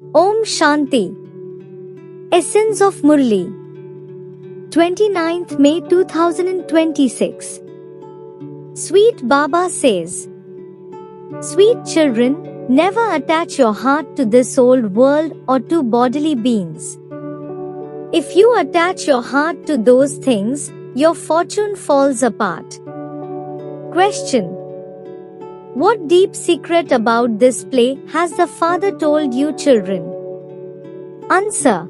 Om Shanti. Essence of Murli. 29th May 2026. Sweet Baba says, Sweet children, never attach your heart to this old world or to bodily beings. If you attach your heart to those things, your fortune falls apart. Question: what deep secret about this play has the Father told you, children? Answer: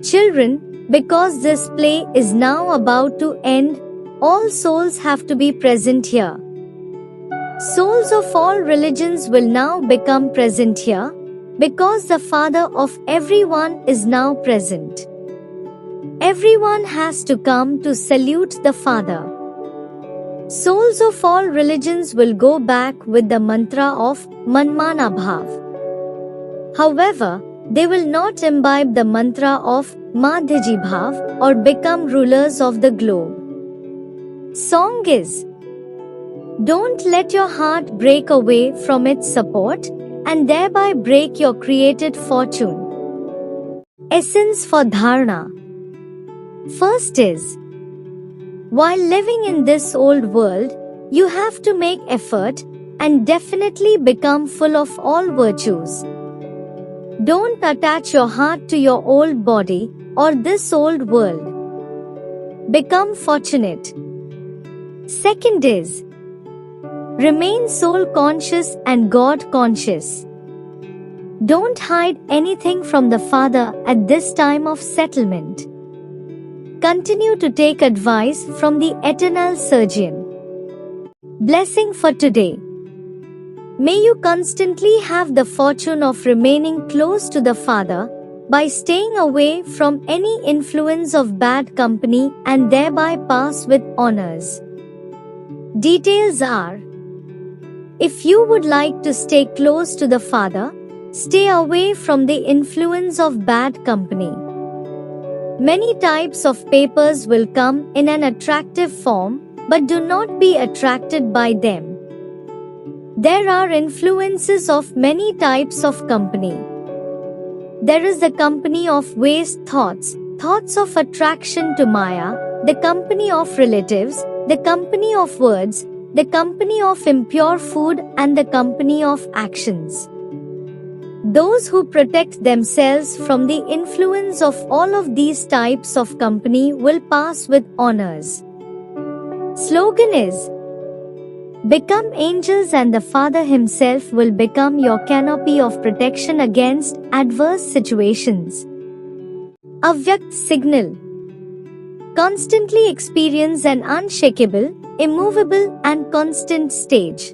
children, because this play is now about to end, all souls have to be present here. Souls of all religions will now become present here, because the Father of everyone is now present. Everyone has to come to salute the Father. Souls of all religions will go back with the mantra of Manmana Bhav. However, they will not imbibe the mantra of Madhyaji Bhav or become rulers of the globe. Song is: don't let your heart break away from its support and thereby break your created fortune. Essence for Dharana. First is: while living in this old world, you have to make effort and definitely become full of all virtues. Don't attach your heart to your old body or this old world. Become fortunate. Second is: remain soul conscious and God conscious. Don't hide anything from the Father at this time of settlement. Continue to take advice from the eternal surgeon. Blessing for today. May you constantly have the fortune of remaining close to the Father by staying away from any influence of bad company and thereby pass with honors. Details are: if you would like to stay close to the Father, stay away from the influence of bad company. Many types of papers will come in an attractive form, but do not be attracted by them. There are influences of many types of company. There is the company of waste thoughts, thoughts of attraction to Maya, the company of relatives, the company of words, the company of impure food, and the company of actions. Those who protect themselves from the influence of all of these types of company will pass with honors. Slogan is: become angels and the Father Himself will become your canopy of protection against adverse situations. Avyakt signal. Constantly experience an unshakable, immovable and constant stage.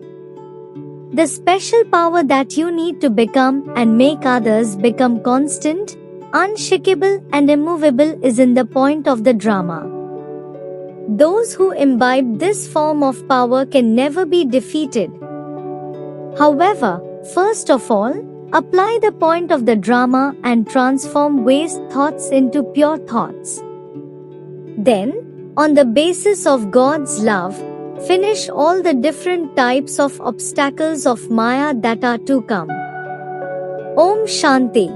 The special power that you need to become and make others become constant, unshakable and immovable is in the point of the drama. Those who imbibe this form of power can never be defeated. However, first of all, apply the point of the drama and transform waste thoughts into pure thoughts. Then, on the basis of God's love, finish all the different types of obstacles of Maya that are to come. Om Shanti.